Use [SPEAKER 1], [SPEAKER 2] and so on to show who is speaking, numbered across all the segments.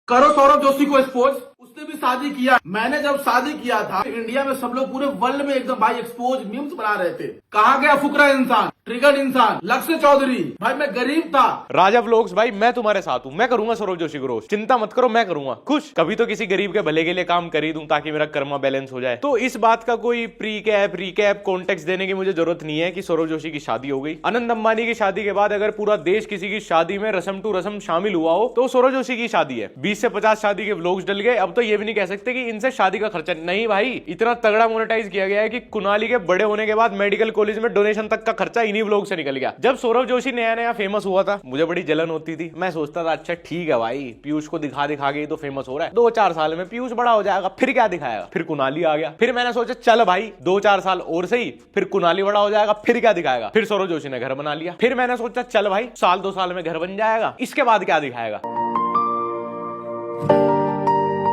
[SPEAKER 1] करो सौरभ जोशी को एक्सपोज। उसने भी शादी किया, मैंने जब शादी किया था इंडिया में सब लोग पूरे वर्ल्ड में एकदम भाई एक्सपोज मीम्स बना रहे थे। कहाँ गया फुकरा इंसान, ट्रिगर्ड इंसान, लक्ष्य चौधरी। भाई मैं गरीब था।
[SPEAKER 2] राजा व्लॉग्स भाई मैं तुम्हारे साथ हूँ, मैं करूंगा सौरभ जोशी को रोस्ट, चिंता मत करो मैं करूंगा। खुश कभी तो किसी गरीब के भले के लिए काम कर ही दूं ताकि मेरा कर्मा बैलेंस हो जाए। तो इस बात का कोई प्री कैप कॉन्टेक्स्ट देने की मुझे जरूरत नहीं है कि सौरभ जोशी की शादी हो गई। अनंत अंबानी की शादी के बाद अगर पूरा देश किसी की शादी में रस्म टू रस्म शामिल हुआ हो तो सौरभ जोशी की शादी है। 20 से 50 शादी के व्लॉग्स डल गए। अब तो ये भी नहीं कह सकते कि इनसे शादी का खर्चा नहीं, भाई इतना तगड़ा मोनेटाइज किया गया है कि कुणाली के बड़े होने के बाद मेडिकल कॉलेज में डोनेशन तक का खर्चा इन्हीं व्लॉग से निकल गया। जब सौरभ जोशी नया नया फेमस हुआ था मुझे बड़ी जलन होती थी। मैं सोचता था अच्छा ठीक है भाई, पीयूष को दिखा के तो फेमस हो रहा है, 2-4 साल में पीयूष बड़ा हो जाएगा, फिर क्या दिखाएगा। फिर कुणाली आ गया, फिर मैंने सोचा चल भाई 2-4 साल और सही, फिर कुणाली बड़ा हो जाएगा, फिर क्या दिखाएगा। फिर सौरभ जोशी ने घर बना लिया, फिर मैंने सोचा चल भाई 1-2 साल में घर बन जाएगा, इसके बाद क्या दिखाएगा।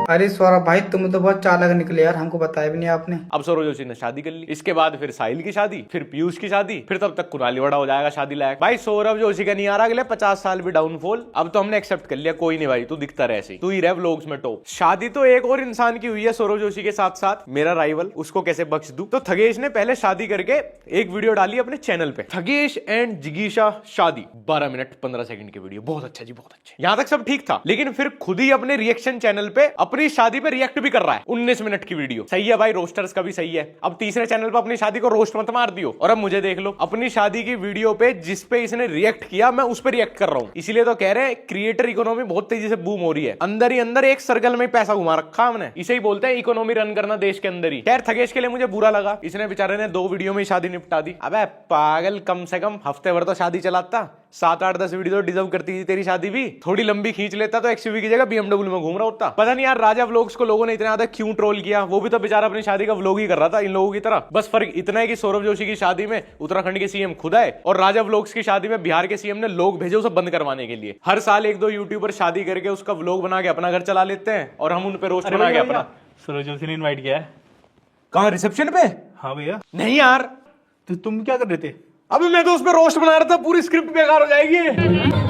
[SPEAKER 3] अरे सौरभ भाई तुम तो बहुत चालाक निकले यार, हमको बताया भी नहीं आपने।
[SPEAKER 2] अब सौरभ जोशी ने शादी कर ली, इसके बाद फिर साहिल की शादी, फिर पीयूष की शादी, फिर तब तक कुणाली बड़ा हो जाएगा शादी लायक। भाई सौरभ जोशी का नहीं आ रहा अगले 50 साल भी डाउनफॉल। अब तो हमने एक्सेप्ट कर लिया, कोई नहीं भाई तू दिखता रहे ऐसे, तू ही रह व्लॉग्स में टॉप। शादी तो एक और इंसान की हुई है सौरभ जोशी के साथ साथ, मेरा राइवल, उसको कैसे बख्श दूं। तो थगेश ने पहले शादी करके एक वीडियो डाली अपने चैनल पे, थगेश एंड जिगीशा शादी, 12 मिनट 15 सेकंड की वीडियो, बहुत अच्छा जी बहुत अच्छा। यहां तक सब ठीक था, लेकिन फिर खुद ही अपने रिएक्शन चैनल पे अपनी शादी पे रिएक्ट भी कर रहा है। 19 मिनट की वीडियो सही है भाई, रोस्टर्स का भी सही है। अब तीसरे चैनल पे अपनी शादी को रोस्ट मत मार दियो। और अब मुझे देख लो, अपनी शादी की वीडियो पे जिस पे इसने रिएक्ट किया मैं उस पे रिएक्ट कर रहा हूं। इसीलिए तो कह रहे हैं क्रिएटर इकोनॉमी बहुत तेजी से बूम हो रही है। अंदर ही अंदर एक सर्कल में पैसा घुमा रखा हमने, इसे ही बोलते हैं इकोनॉमी रन करना देश के अंदर ही। खैर थगेश के लिए मुझे बुरा लगा, इसने बेचारे ने 2 वीडियो में शादी निपटा दी। अबे पागल, कम से कम हफ्ते भर तो शादी चलाता, 7-8-10 वीडियो तो डिजर्व करती थी तेरी शादी भी। थोड़ी लंबी खींच लेता तो एक्सयूवी की जगह BMW में घूम रहा होता। पता नहीं यार राजा व्लॉग्स को लोगों ने इतना ज्यादा क्यों ट्रोल किया, वो भी तो बेचारा अपनी शादी का व्लॉग ही कर रहा था इन लोगों की तरह। बस फर्क इतना है कि सौरभ जोशी की शादी में उत्तराखंड के सीएम खुद आए और राजा व्लॉग्स की शादी में बिहार के सीएम ने लोग भेजे उसे बंद करवाने के लिए। हर साल 1-2 यूट्यूबर शादी करके उसका व्लॉग बना के अपना घर चला लेते हैं और हम उन पे रोस्ट बना के अपना।
[SPEAKER 4] सौरभ जोशी ने इनवाइट किया है।
[SPEAKER 2] कहां, रिसेप्शन पे?
[SPEAKER 4] हाँ भैया।
[SPEAKER 2] नहीं यार,
[SPEAKER 4] तो तुम क्या कर रहे थे?
[SPEAKER 2] अभी मैं तो उस पर रोस्ट बना रहा था, पूरी स्क्रिप्ट बेकार हो जाएगी।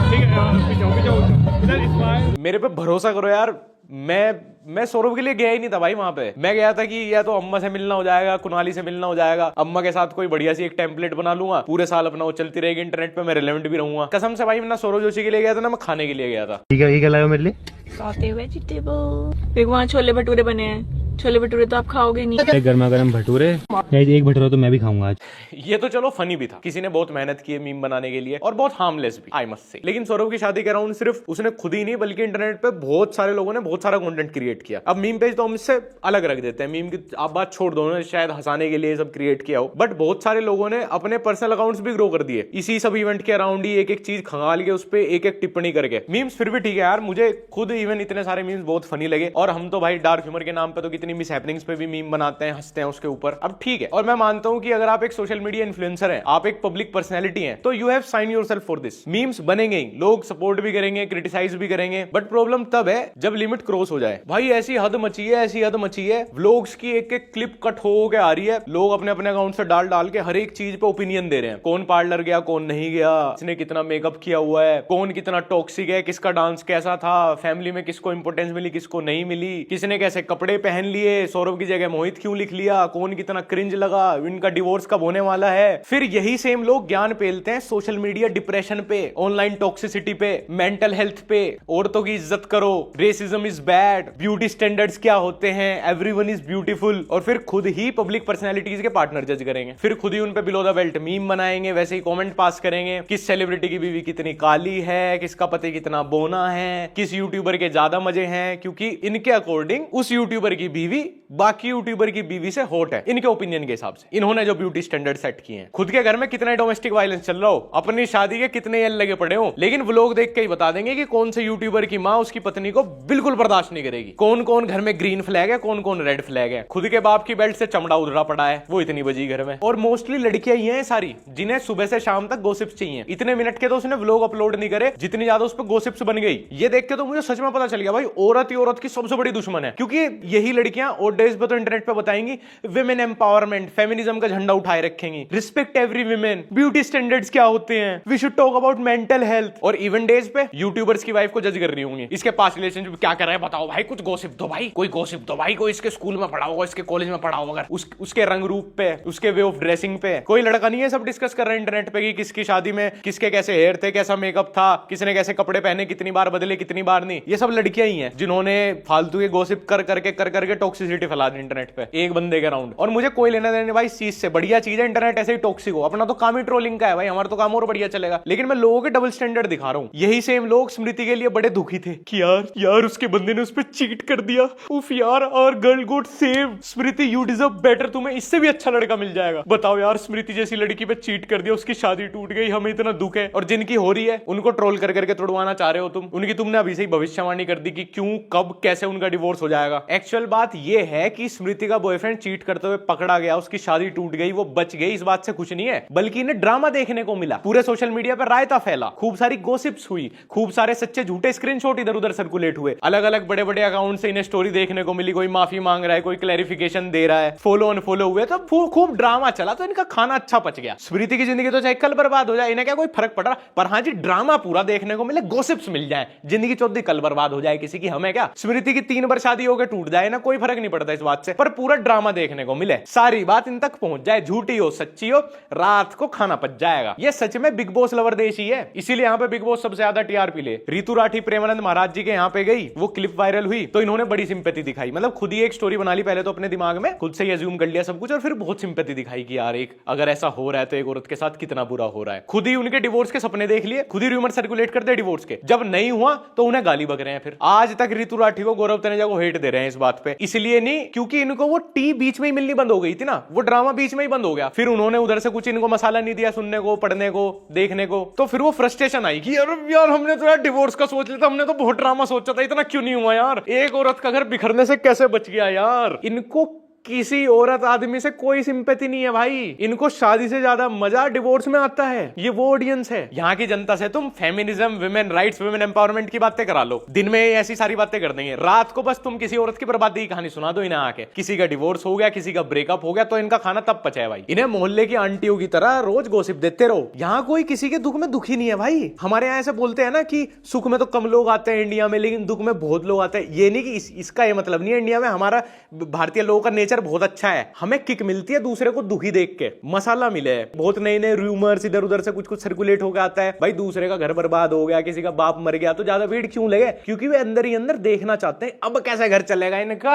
[SPEAKER 2] मेरे पे भरोसा करो यार, मैं सौरभ के लिए गया ही नहीं था भाई। वहां पे मैं गया था कि या तो अम्मा से मिलना हो जाएगा, कुणाली से मिलना हो जाएगा, अम्मा के साथ कोई बढ़िया सी एक टेम्पलेट बना लूंगा, पूरे साल अपना वो चलती रहेगी इंटरनेट पे, मैं रिलेवेंट भी रहूंगा। कसम से भाई मैं ना सौरभ जोशी के लिए गया था ना मैं खाने के लिए गया था।
[SPEAKER 4] ठीक है, लाया मेरे लिए
[SPEAKER 5] सौते वेजिटेबल। एक वहाँ छोले भटूरे बने हैं, छोले भटूरे तो आप खाओगे नहीं।
[SPEAKER 4] गर्मा गर्म भटूरे, एक भटूरा तो मैं भी खाऊंगा आज।
[SPEAKER 2] ये तो चलो फनी भी था, किसी ने बहुत मेहनत की है मीम बनाने के लिए और बहुत हार्मलेस भी आई मस्ट से। लेकिन सौरभ की शादी के अराउंड सिर्फ उसने खुद ही नहीं बल्कि इंटरनेट पे बहुत सारे लोगों ने बहुत सारा कंटेंट क्रिएट किया। अब मीम पेज तो हम इससे अलग रख देते हैं, मीम की आप बात छोड़ दो, उन्होंने शायद हंसाने के लिए सब क्रिएट किया हो, बट बहुत सारे लोगों ने अपने पर्सनल अकाउंट्स भी ग्रो कर दिए इसी सब इवेंट के अराउंड ही, एक एक चीज खंगाल के उस पर एक एक टिप्पणी करके। मीम्स फिर भी ठीक है यार, मुझे खुद इवन इतने सारे मीम्स बहुत फनी लगे। और हम तो भाई डार्क ह्यूमर के नाम पे तो कितनी मिस हैपनिंग्स पे भी मीम बनाते हैं, हंसते हैं उसके ऊपर। अब ठीक है, और मैं मानता हूं कि अगर आप एक सोशल मीडिया इन्फ्लुएंसर हैं, आप एक पब्लिक पर्सनैलिटी हैं, तो you have sign yourself for this. Memes बनेंगे ही, लोग सपोर्ट भी करेंगे, क्रिटिसाइज भी करेंगे, बट प्रॉब्लम तब है जब लिमिट क्रॉस हो जाए। भाई ऐसी हद मची है, ऐसी हद मची है, व्लॉग्स की एक एक क्लिप कट हो के आ रही है, लोग अपने अपने अकाउंट से डाल के हर एक चीज पे ओपिनियन दे रहे हैं। कौन पार्लर गया, कौन नहीं गया, किसने कितना मेकअप किया हुआ है, कौन कितना टॉक्सिक है, किसका डांस कैसा था, फैमिली में किसको इंपोर्टेंस मिली, किसको नहीं मिली, किसने कैसे कपड़े पहन लिए, सौरभ की जगह मोहित क्यों लिख लिया, कौन कितना क्रिंज लगा, इनका डिवोर्स कब होने वाला है। फिर यही सेम लोग ज्ञान पेलते हैं सोशल मीडिया डिप्रेशन पे, ऑनलाइन टॉक्सिसिटी पे, मेंटल हेल्थ पे, औरतों की इज्जत करो, racism is bad, beauty standards क्या होते हैं, एवरीवन इज ब्यूटीफुल, और फिर खुद ही पब्लिक पर्सनैलिटीज के पार्टनर जज करेंगे। फिर खुद ही उन पे बिलो द बेल्ट मीम बनाएंगे, वैसे ही कमेंट पास करेंगे, किस सेलिब्रिटी की बीवी कितनी काली है, किसका पति कितना बोना है, किस यूट्यूबर के ज्यादा मजे हैं, क्योंकि इनके अकॉर्डिंग उस यूट्यूबर की बीवी बाकी यूट्यूबर की बीवी से हॉट है, इनके ओपिनियन के हिसाब से, इन्होंने जो ब्यूटी स्टैंडर्ड सेट किए हैं। खुद के घर में कितना डोमेस्टिक वायलेंस चल रहा हो, अपनी शादी के कितने यल लगे पड़े हो, लेकिन व्लॉग देख के ही बता देंगे कि कौन से यूट्यूबर की माँ उसकी पत्नी को बिल्कुल बर्दाश्त नहीं करेगी, कौन कौन घर में ग्रीन फ्लैग है, कौन कौन रेड फ्लैग है, खुद के बाप की बेल्ट से चमड़ा उधरा पड़ा है, वो इतनी बजी घर में। और मोस्टली लड़कियां ही हैं सारी, जिन्हें सुबह से शाम तक गॉसिप्स चाहिए। इतने मिनट के तो उसने व्लॉग अपलोड नहीं करे जितनी ज्यादा उस पर गॉसिप्स बन गई। ये देख के तो मुझे सच में पता चल गया भाई, औरत ही औरत की सबसे बड़ी दुश्मन है, क्योंकि यही लड़कियां और बहुत डेज पे तो इंटरनेट पे बताएंगी विमेन एम्पावरमेंट, फेमिनिज्म का झंडा उठाए रखेंगी, respect every women, beauty standards क्या होते हैं, we should talk about mental health. और इवन डेज पे यूट्यूबर्स की वाइफ को जज कर रही होंगी, इसके पास रिलेशनशिप क्या कर रहा है बताओ भाई, कुछ गॉसिप दो भाई, कोई गॉसिप दो भाई, कोई इसके स्कूल में पढ़ा होगा, इसके कॉलेज में पढ़ा होगा, उसके रंग रूप पे, उसके वे ऑफ ड्रेसिंग पे। कोई लड़का नहीं है सब डिस्कस कर रहा है इंटरनेट पे कि किसकी शादी में किसके कैसे हेयर थे, कैसा मेकअप था, किसने कैसे कपड़े पहने, कितनी बार बदले कितनी बार नहीं। ये सब लड़कियां ही हैं जिन्होंने फालतू के गॉसिप कर करके टॉक्सिसिटी फैला दी इंटरनेट पे एक बंदे के राउंड। और मुझे कोई लेना देने भाई इस चीज से, बढ़िया चीज है इंटरनेट ऐसे ही टॉक्सिक हो, अपना तो काम ही ट्रोलिंग का है भाई, हमारा तो काम और बढ़िया चलेगा। लेकिन मैं लोगों के डबल स्टैंडर्ड दिखा रहा हूं। यही सेम लोग स्मृति के लिए बड़े दुखी थे कि यार उसके बंदे ने उस पर चीट कर दिया, उफ यार, और girl got save, Smriti you deserve better, तुम्हें इससे भी अच्छा लड़का मिल जाएगा। बताओ यार, स्मृति जैसी लड़की पे चीट कर दिया, उसकी शादी टूट गई, हमें इतना दुख है। और जिनकी हो रही है उनको ट्रोल कर करके तोड़वाना चाह रहे हो तुम, उनकी तुमने अभी से ही भविष्यवाणी कर दी कि क्यों कब कैसे उनका डिवोर्स हो जाएगा। एक्चुअल बात यह है कि स्मृति का बॉयफ्रेंड चीट करते हुए पकड़ा गया, उसकी शादी टूट गई, वो बच गई, इस बात से खुश नहीं है, बल्कि इन्हें ड्रामा देखने को मिला। पूरे सोशल मीडिया पर रायता फैला, खूब सारी गॉसिप्स हुई, खूब सारे सच्चे झूठे स्क्रीनशॉट इधर उधर सर्कुलेट हुए, अलग अलग बड़े बड़े अकाउंट से इन्हें स्टोरी देखने को मिली, कोई माफी मांग रहा है, कोई क्लैरिफिकेशन दे रहा है, फॉलो अनफॉलो हुए, तो खूब ड्रामा चला, तो इनका खाना अच्छा पच गया। स्मृति की जिंदगी तो चाहे कल बर्बाद हो जाए, इन्हें क्या कोई फर्क पड़ रहा, पर हाँ जी ड्रामा पूरा देखने को मिले, गॉसिप्स मिल जाए, जिंदगी चौथी कल बर्बाद हो जाए किसी की, हमें क्या। स्मृति की 3 बार शादी होकर टूट जाए ना, कोई फर्क नहीं पड़ता इस बात से, पर पूरा ड्रामा देखने को मिले, सारी बात इन तक पहुंच जाए, झूठी हो सच्ची हो, रात को खाना पच जाएगा। ये सच में बिग बॉस लवर देश ही है, इसीलिए यहाँ पे बिग बॉस सबसे ज्यादा टीआरपी ले। ऋतु राठी प्रेमानंद महाराज जी के यहाँ पे गई, वो क्लिप वायरल हुई तो इन्होंने बड़ी सिंपैथी दिखाई, मतलब खुद ही एक स्टोरी बना ली पहले तो अपने दिमाग में, खुद से ही अज्यूम कर लिया सब कुछ, और फिर बहुत सिंपैथी दिखाई कि यार एक अगर ऐसा हो रहा है तो एक औरत के साथ कितना बुरा हो रहा है। खुद ही उनके डिवोर्स के सपने देख लिए, खुद ही रूमर सर्कुलेट करते हैं डिवोर्स के, जब नहीं हुआ तो उन्हें गाली बक रहे हैं। फिर आज तक ऋतु राठी को, गौरव तनेजा को हेट दे रहे हैं इस बात पे, इसलिए नहीं क्योंकि इनको वो टी बीच में ही मिलनी बंद हो गई थी ना, वो ड्रामा बीच में ही बंद हो गया, फिर उन्होंने उधर से कुछ इनको मसाला नहीं दिया सुनने को, पढ़ने को, देखने को, तो फिर वो फ्रस्ट्रेशन आई कि यार हमने तो यार डिवोर्स का सोच लिया था, हमने तो बहुत ड्रामा सोचा था, इतना क्यों नहीं हुआ यार, एक औरत का घर बिखरने से कैसे बच गया यार। इनको किसी औरत आदमी से कोई सिंपैथी नहीं है भाई, इनको शादी से ज्यादा मजा डिवोर्स में आता है, ये वो ऑडियंस है। यहाँ की जनता से तुम feminism, women rights, women empowerment की बातें करा लो, दिन में ऐसी सारी बातें कर देंगे, रात को बस तुम किसी औरत की बर्बादी की कहानी सुना दो इन्हें आके, किसी का डिवोर्स हो गया, किसी का ब्रेकअप हो गया, तो इनका खाना तब पचा है भाई। इन्हें मोहल्ले की आंटियों की तरह रोज गॉसिप देते रहो, यहाँ कोई किसी के दुख में दुखी नहीं है भाई। हमारे यहाँ ऐसे बोलते हैं ना कि सुख में तो कम लोग आते हैं इंडिया में, लेकिन दुख में बहुत लोग आते हैं, ये नहीं कि इसका ये मतलब नहीं है इंडिया में हमारा भारतीय लोगों का नेचर बहुत अच्छा है, हमें किक मिलती है दूसरे को दुखी देख के, मसाला मिले, बहुत नए नए रूमर्स इधर उधर से कुछ सर्कुलेट होकर आता है भाई, दूसरे का घर बर्बाद हो गया, किसी का बाप मर गया, तो ज्यादा भीड़ क्यों लगे, क्योंकि वे अंदर ही अंदर देखना चाहते हैं अब कैसे घर चलेगा इनका,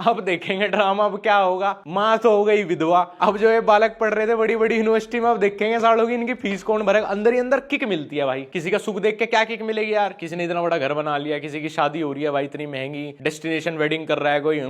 [SPEAKER 2] अब देखेंगे ड्रामा, अब क्या होगा, माँ तो हो गई विधवा, अब जो ये बालक पढ़ रहे थे बड़ी बड़ी यूनिवर्सिटी में, अब देखेंगे सालों की इनकी फीस कौन भरेगा, अंदर ही अंदर किक मिलती है भाई। किसी का सुख देख के क्या किक मिलेगी यार, किसी ने इतना बड़ा घर बना लिया, किसी की शादी हो रही है भाई इतनी महंगी, डेस्टिनेशन वेडिंग कर रहा है कोई,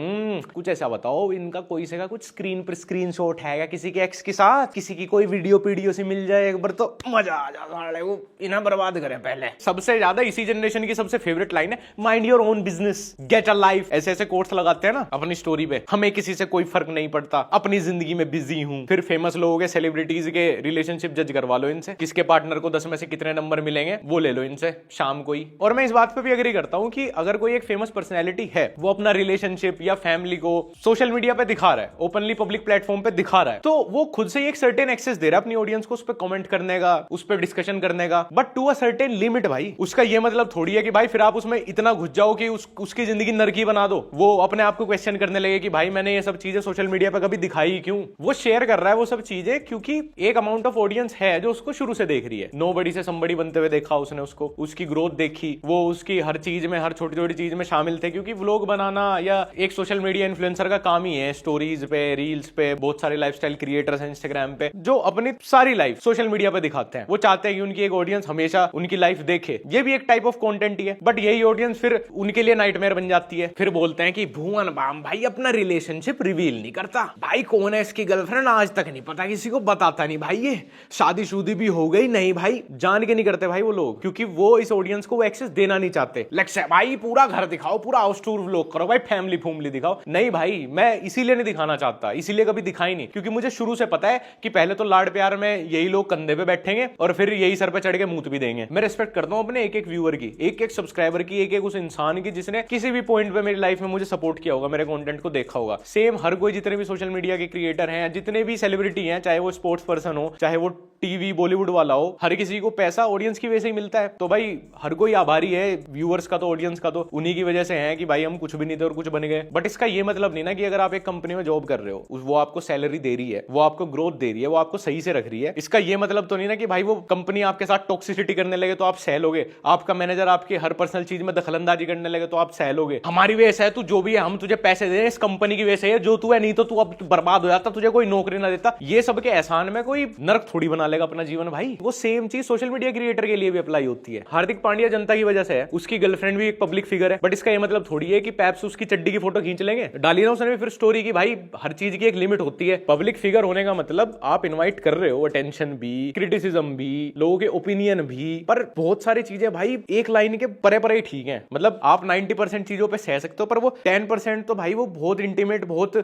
[SPEAKER 2] कुछ ऐसा बताओ इनका कोई से का कुछ स्क्रीन पर स्क्रीनशॉट है क्या किसी के एक्स के साथ, किसी की कोई वीडियो से मिल जाए एक बार तो मजा आ जाता, वो इन्हें बर्बाद करें पहले। सबसे ज्यादा इसी जनरेशन की सबसे फेवरेट लाइन है, mind your own business, get a life, ऐसे ऐसे कोट्स लगाते हैं ना अपनी स्टोरी पे, हमें किसी से कोई फर्क नहीं पड़ता, अपनी जिंदगी में बिजी हूं। फिर फेमस लोगों के, सेलिब्रिटीज के रिलेशनशिप जज करवा लो इनसे, किसके पार्टनर को 10 में से कितने नंबर मिलेंगे वो ले लो इनसे शाम को ही। और मैं इस बात पे भी एग्री करता हूं कि अगर कोई एक फेमस पर्सनैलिटी है, वो अपना रिलेशनशिप या फैमिली को सोशल मीडिया पे दिखा रहा है, ओपनली पब्लिक प्लेटफॉर्म पे दिखा रहा है, तो वो खुद से एक सर्टेन एक्सेस दे रहा है अपनी ऑडियंस को उस पर कमेंट करने का, उस पर डिस्कशन करने का, but to a certain limit भाई। उसका ये मतलब थोड़ी है कि भाई फिर आप उसमें इतना घुस जाओ कि उसकी जिंदगी नरकी बना दो, वो अपने आप को क्वेश्चन करने लगे कि भाई मैंने ये सब चीजें सोशल मीडिया पर कभी दिखाई क्यों। वो शेयर कर रहा है वो सब चीजें क्योंकि एक अमाउंट ऑफ ऑडियंस है जो उसको शुरू से देख रही है, नोबडी से समबडी बनते हुए देखा उसने, उसको उसकी ग्रोथ देखी, वो उसकी हर चीज में, हर छोटी छोटी चीज में शामिल थे, क्योंकि व्लॉग बनाना या एक सोशल मीडिया इन्फ्लुएंसर का काम ही है, स्टोरीज पे, रील्स पे, बहुत सारे लाइफस्टाइल क्रिएटर्स हैं इंस्टाग्राम पे जो अपनी सारी लाइफ सोशल मीडिया पे दिखाते हैं। वो चाहते हैं कि उनकी एक ऑडियंस हमेशा उनकी लाइफ देखे, ये भी एक टाइप ऑफ कंटेंट ही है, बट यही ऑडियंस फिर उनके लिए नाइटमेयर बन जाती है। फिर बोलते हैं कि भुवन बाम भाई अपना रिलेशनशिप रिवील नहीं करता, भाई कौन है इसकी गर्लफ्रेंड आज तक नहीं पता, किसी को बताता नहीं भाई, ये शादीशुदी भी हो गई नहीं भाई, जान के नहीं करते भाई वो लोग, क्योंकि वो इस ऑडियंस को वो एक्सेस देना नहीं चाहते। भाई पूरा घर दिखाओ, पूरा हाउस टूर व्लॉग करो भाई, फैमिली दिखाओ, नहीं भाई मैं मैं इसीलिए नहीं दिखाना चाहता, इसीलिए कभी दिखाई नहीं, क्योंकि मुझे शुरू से पता है कि पहले तो लाड प्यार में यही लोग कंधे पे बैठेंगे और फिर यही सर पे चढ़ के मूत भी देंगे। मैं रिस्पेक्ट करता हूं अपने एक एक व्यूअर की, एक एक सब्सक्राइबर की, एक एक उस इंसान की जिसने किसी भी पॉइंट पे मेरी लाइफ में मुझे सपोर्ट किया होगा, मेरे कंटेंट को देखा होगा। सेम हर कोई, जितने भी सोशल मीडिया के क्रिएटर हैं, जितने भी सेलिब्रिटी हैं, चाहे वो स्पोर्ट्स पर्सन हो, चाहे वो टीवी बॉलीवुड वाला हो, हर किसी को पैसा ऑडियंस की वजह से ही मिलता है। तो भाई हर कोई आभारी है व्यूअर्स का, तो ऑडियंस का तो उन्हीं की वजह से है कि भाई हम कुछ भी नहीं थे और कुछ बन गए। बट इसका ये मतलब नहीं ना कि अगर आप एक कंपनी में जॉब कर रहे हो, वो आपको सैलरी दे रही है, वो आपको ग्रोथ दे रही है, वो आपको सही से रख रही है, इसका ये मतलब तो नहीं ना कि भाई वो कंपनी आपके साथ टॉक्सिसिटी करने लगे तो आप सह लोगे, आपका मैनेजर आपकी हर पर्सनल चीज में दखलंदाजी करने लगे तो आप सह लोगे। हमारी वजह से है, तू जो भी है, हम तुझे पैसे दे रहे हैं, इस कंपनी की वजह से है जो तू है, नहीं तो तू अब बर्बाद हो जाता, तुझे कोई नौकरी ना देता। ये सब के एहसान में कोई नरक थोड़ी बना लेगा अपना जीवन भाई। वो सेम चीज सोशल मीडिया क्रिएटर के लिए भी अप्लाई होती है। हार्दिक पांड्या जनता की वजह से है, उसकी गर्लफ्रेंड भी एक पब्लिक फिगर है, बट इसका ये मतलब थोड़ी है कि पैप्स उसकी चड्डी की फोटो खींच लेंगे। डाली ना उसने भी फिर स्टोरी की, भाई हर चीज की एक लिमिट होती है। पब्लिक फिगर होने का मतलब आप इनवाइट कर रहे हो अटेंशन भी, क्रिटिसिज्म भी, लोगों के ओपिनियन भी, पर बहुत सारी चीजें भाई एक लाइन के परे परे ही ठीक है। मतलब आप 90% चीजों पे सह सकते हो, पर वो 10% तो भाई वो बहुत इंटीमेट, बहुत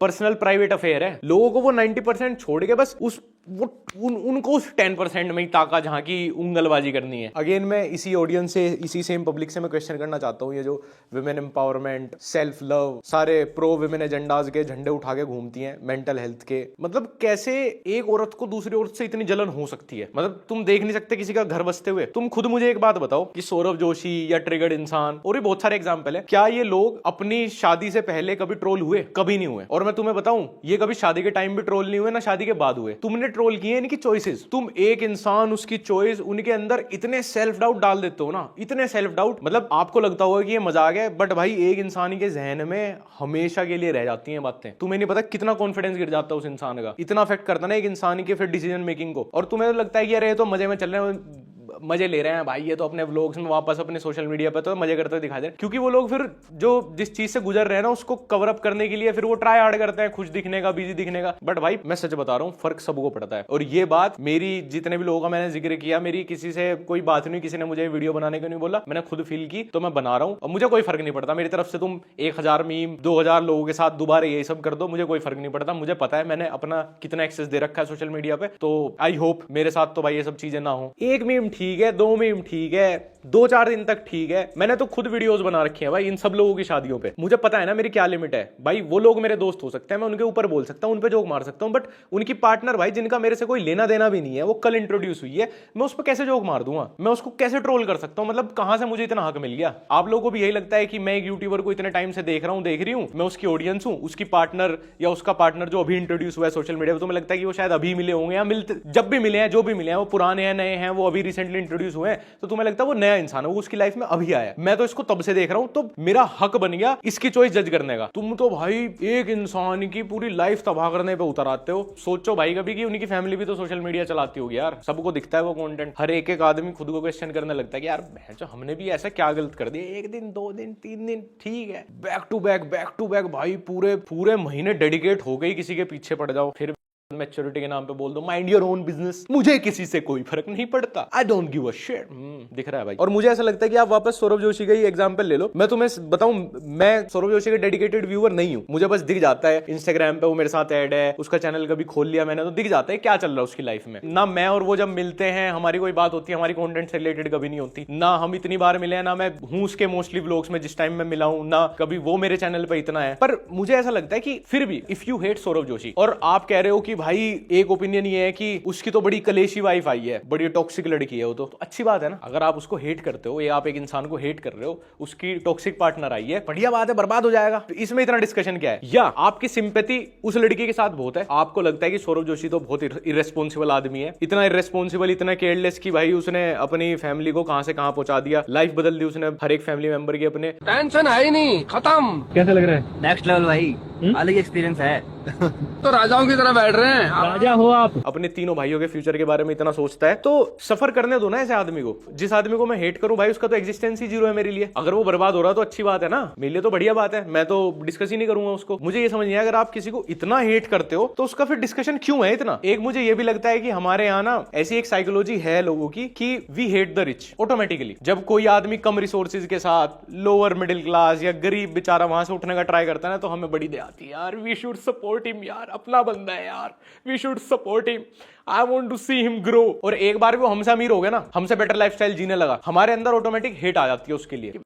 [SPEAKER 2] पर्सनल प्राइवेट अफेयर है। लोगों को वो 90% छोड़ के बस उनको उस 10% में ही ताका जहां की उंगलबाजी करनी है। अगेन मैं इसी ऑडियंस से, इसी सेम पब्लिक से मैं क्वेश्चन करना चाहता हूं, ये जो विमेन एम्पावरमेंट, सेल्फ लव, सारे प्रो विमेन एजेंडाज के झंडे उठा के घूमती हैं, मेंटल हेल्थ के, मतलब कैसे एक औरत को दूसरी औरत से इतनी जलन हो सकती है? मतलब तुम देख नहीं सकते किसी का घर बसते हुए? तुम खुद मुझे एक बात बताओ कि सौरभ जोशी या ट्रिगर्ड इंसान और भी बहुत सारे एग्जाम्पल है, क्या ये लोग अपनी शादी से पहले कभी ट्रोल हुए? कभी नहीं हुए। और मैं तुम्हें बताऊं, ये कभी शादी के टाइम भी ट्रोल नहीं हुए, ना शादी के बाद हुए। तुमने ट्रोल किए इनकी चॉइसेस। तुम एक इंसान, उसकी चॉइस, उनके अंदर इतने सेल्फ डाउट डाल देते हो ना, इतने सेल्फ डाउट, मतलब आपको लगता होगा कि ये मजाक है, बट भाई एक इंसान के जहन में हमेशा के लिए रह जाती हैं बातें। तुम्हें नहीं पता कितना कॉन्फिडेंस गिर जाता है उस इंसान का, इतना अफेक्ट करता ना एक इंसान की फिर डिसीजन मेकिंग को। और तुम्हें तो लगता है कि यार ये तो मजे में चल रहे हैं, मजे ले रहे हैं भाई, ये तो अपने व्लॉग्स में वापस अपने सोशल मीडिया पे तो मजे करते हुए दिखा दे, क्योंकि वो लोग फिर जो जिस चीज से गुजर रहे हैं ना उसको कवर अप करने के लिए फिर वो ट्राई हार्ड करते हैं खुश दिखने का, बिजी दिखने का। बट भाई मैं सच बता रहा हूँ, फर्क सबको पड़ता है। और ये बात मेरी, जितने भी लोगों का मैंने जिक्र किया, मेरी किसी से कोई बात नहीं, किसी ने मुझे वीडियो बनाने को नहीं बोला, मैंने खुद फील की तो मैं बना रहा हूँ। और मुझे कोई फर्क नहीं पड़ता, मेरी तरफ से तुम 1000 मीम 2000 लोगों के साथ दोबारा ये सब कर दो, मुझे कोई फर्क नहीं पड़ता। मुझे पता है मैंने अपना कितना एक्सेस दे रखा है सोशल मीडिया पे, तो आई होप मेरे साथ तो भाई ये सब चीजें ना हो। एक मीम ठीक है, 2 मीम ठीक है, 2-4 दिन तक ठीक है। मैंने तो खुद वीडियोस बना रखी हैं भाई इन सब लोगों की शादियों पे। मुझे पता है ना मेरी क्या लिमिट है भाई। वो लोग मेरे दोस्त हो सकते हैं, मैं उनके ऊपर बोल सकता हूं, उन पे जोक मार सकता हूं, बट उनकी पार्टनर भाई जिनका मेरे से कोई लेना देना भी नहीं है, वो कल इंट्रोड्यूस हुई है, मैं उस पर कैसे जोक मार दूंगा? मैं उसको कैसे ट्रोल कर सकता हूं? मतलब कहां से मुझे इतना हक मिल गया? आप लोगों को भी यही लगता है कि मैं एक यूट्यूबर को इतने टाइम से देख रहा हूं, देख रही हूं, मैं उसकी ऑडियंस हूं, उसकी पार्टनर या उसका पार्टनर जो अभी इंट्रोड्यूस हुआ है सोशल मीडिया पर, तो मुझे लगता है कि वो शायद अभी मिले होंगे या मिलते, जब भी मिले हैं, जो भी मिले हैं, वो पुराने हैं, नए हैं, वो अभी रिसेंटली इंट्रोड्यूस हुए हैं, तो तुम्हें लगता है वो नया इंसान है, वो उसकी लाइफ में अभी आया। मैं तो इसको तब से देख रहा हूं, तो मेरा हक बन गया इसकी चॉइस जज करने का। तुम तो भाई एक इंसान की पूरी लाइफ तबाह करने पे उतर आते हो। सोचो भाई कभी कि उनकी फैमिली भी तो सोशल मीडिया चलाती होगी यार, सबको दिखता है वो कंटेंट। हर एक एक आदमी खुद को क्वेश्चन करने लगता है कि यार हमने भी ऐसा क्या गलत कर दिया? 1 दिन 2 दिन 3 दिन ठीक है, बैक टू बैक भाई पूरे महीने डेडिकेट हो गई किसी के पीछे पड़ जाओ, फिर मैच्योरिटी के नाम पे बोल दो माइंड योर ओन बिजनेस, मुझे किसी से कोई फर्क नहीं पड़ता, I don't give a shit. दिख रहा है भाई। और मुझे ऐसा लगता है कि आप वापस सौरभ जोशी का ही एग्जांपल ले लो। मैं तुम्हें बताऊं, मैं सौरभ जोशी का डेडिकेटेड व्यूअर नहीं हूं। मुझे बस दिख जाता है इंस्टाग्राम पे वो मेरे साथ ऐड है, उसका चैनल कभी खोल लिया मैंने तो दिख जाता है क्या चल रहा है उसकी लाइफ में। ना मैं और वो जब मिलते हैं हमारी कोई बात होती है, हमारी कंटेंट से रिलेटेड कभी नहीं होती, ना हम इतनी बार मिले हैं, ना मैं हूं उसके मोस्टली व्लॉग्स में जिस टाइम में मिला हूं, ना कभी वो मेरे चैनल पे इतना है। पर मुझे ऐसा लगता है कि फिर भी if you hate Saurabh Joshi और आप कह रहे हो कि भाई एक ओपिनियन ये है कि उसकी तो बड़ी कलेशी वाइफ आई है, बड़ी टॉक्सिक लड़की है वो, तो अच्छी बात है ना। अगर आप उसको हेट करते हो या आप एक इंसान को हेट कर रहे हो, उसकी टॉक्सिक पार्टनर आई है, बढ़िया बात है, बर्बाद हो जाएगा, तो इसमें इतना डिस्कशन क्या है? या आपकी सिंपैथी उस लड़की के साथ बहुत है, आपको लगता है कि सौरभ जोशी तो बहुत इर्रेस्पॉन्सिबल आदमी है, इतना इर्रेस्पॉन्सिबल, इतना केयरलेस कि भाई उसने अपनी फैमिली को कहां से कहां पहुंचा दिया, लाइफ बदल दी उसने हर एक फैमिली मेंबर की, अपने
[SPEAKER 6] टेंशन है ही नहीं, खत्म।
[SPEAKER 4] कैसा लग रहा है?
[SPEAKER 6] नेक्स्ट लेवल भाई, अलग एक्सपीरियंस है।
[SPEAKER 1] तो राजाओं की तरह बैठ रहे हैं। हैं।
[SPEAKER 4] राजा हो आप।
[SPEAKER 2] अपने तीनों भाइयों के फ्यूचर के बारे में इतना सोचता है तो सफर करने दो ना ऐसे आदमी को। जिस आदमी को मैं हेट करूं भाई उसका तो एग्जिस्टेंस ही जीरो है मेरे लिए। अगर वो बर्बाद हो रहा तो अच्छी बात है ना, मेरे लिए तो बढ़िया बात है, मैं तो डिस्कस ही नहीं करूंगा उसको। मुझे ये समझ नहीं आया अगर आप किसी को इतना हेट करते हो तो उसका फिर डिस्कशन क्यों है इतना। एक मुझे ये भी लगता है कि हमारे यहाँ ना ऐसी एक साइकोलॉजी है लोगों की कि we hate the rich automatically. जब कोई आदमी कम रिसोर्सेज के साथ लोअर मिडिल क्लास या गरीब बेचारा वहां से उठने का ट्राई करता है ना तो हमें बड़ी दया आती है यार, वी शुड सपोर्ट हिम यार, अपना बंदा है यार, we should support him, I want to see him grow. और एक बार भी वो हमसे अमीर हो गया ना, हमसे बेटर लाइफस्टाइल जीने लगा, हमारे अंदर ऑटोमेटिक हेट आ जाती है उसके लिए।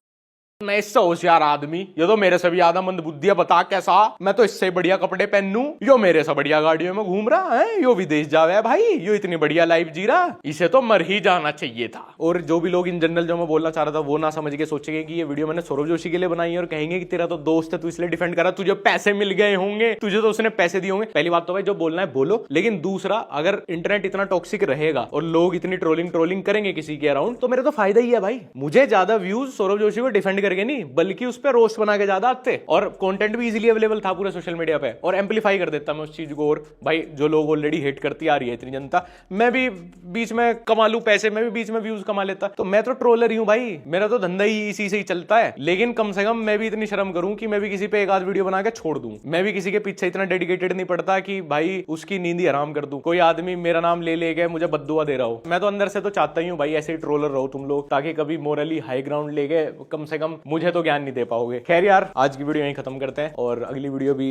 [SPEAKER 2] मैं इससे होशियार आदमी, ये तो मेरे से भी ज्यादा मंदबुद्धि है, बता कैसा, मैं तो इससे बढ़िया कपड़े पहनू, यो मेरे से बढ़िया गाड़ियों में घूम रहा है, यो विदेश जावे भाई, यो इतनी बढ़िया लाइफ जी रहा, इसे तो मर ही जाना चाहिए था। और जो भी लोग इन जनरल जो मैं बोलना चाह रहा था वो ना समझ के सोचेंगे कि ये वीडियो मैंने सौरभ जोशी के लिए बनाई है और कहेंगे कि तेरा तो दोस्त है तू इसलिए डिफेंड करा, तुझे पैसे मिल गए होंगे, तुझे तो उसने पैसे दिए होंगे। पहली बात तो भाई जो बोलना है बोलो, लेकिन दूसरा अगर इंटरनेट इतना टॉक्सिक रहेगा और लोग इतनी ट्रोलिंग करेंगे किसी के अराउंड तो मेरे तो फायदा ही है भाई। मुझे ज्यादा व्यूज सौरभ जोशी को डिफेंड करके नहीं बल्कि उस पे रोस्ट बना के ज्यादा आते और कंटेंट भी इजीली अवेलेबल था पूरे सोशल मीडिया पे और एम्पलीफाई कर देता मैं उस चीज को। और भाई जो लोग ऑलरेडी हेट करती आ रही है इतनी जनता, मैं भी बीच में कमा लूं पैसे, मैं भी बीच में व्यूज कमा लेता, तो मैं तो ट्रोलर ही हूं भाई, मेरा तो धंधा ही इसी से ही चलता है। लेकिन कम से कम मैं भी इतनी शर्म करूं कि मैं भी किसी पे एक आध वीडियो बना के छोड़ दूं, मैं भी किसी के पीछे इतना डेडिकेटेड नहीं पड़ता कि भाई उसकी नींद ही हराम कर दूं। कोई आदमी मेरा नाम ले के मुझे बद्दुआ दे रहा हो, मैं तो अंदर से तो चाहता ही हूं भाई ऐसे ही ट्रोलर रहो तुम लोग, ताकि कभी मोरली हाई ग्राउंड लेके कम से कम मुझे तो ज्ञान नहीं दे पाओगे। खैर यार आज की वीडियो यहीं खत्म करते हैं और अगली वीडियो भी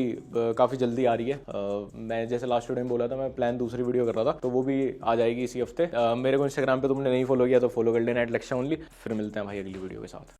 [SPEAKER 2] काफी जल्दी आ रही है। मैं जैसे लास्ट वीडियो में बोला था मैं प्लान दूसरी वीडियो कर रहा था तो वो भी आ जाएगी इसी हफ्ते। मेरे को इंस्टाग्राम पे तुमने नहीं फॉलो किया तो फॉलो कर लेना @लक्ष्य ओनली। फिर मिलते हैं भाई अगली वीडियो के साथ।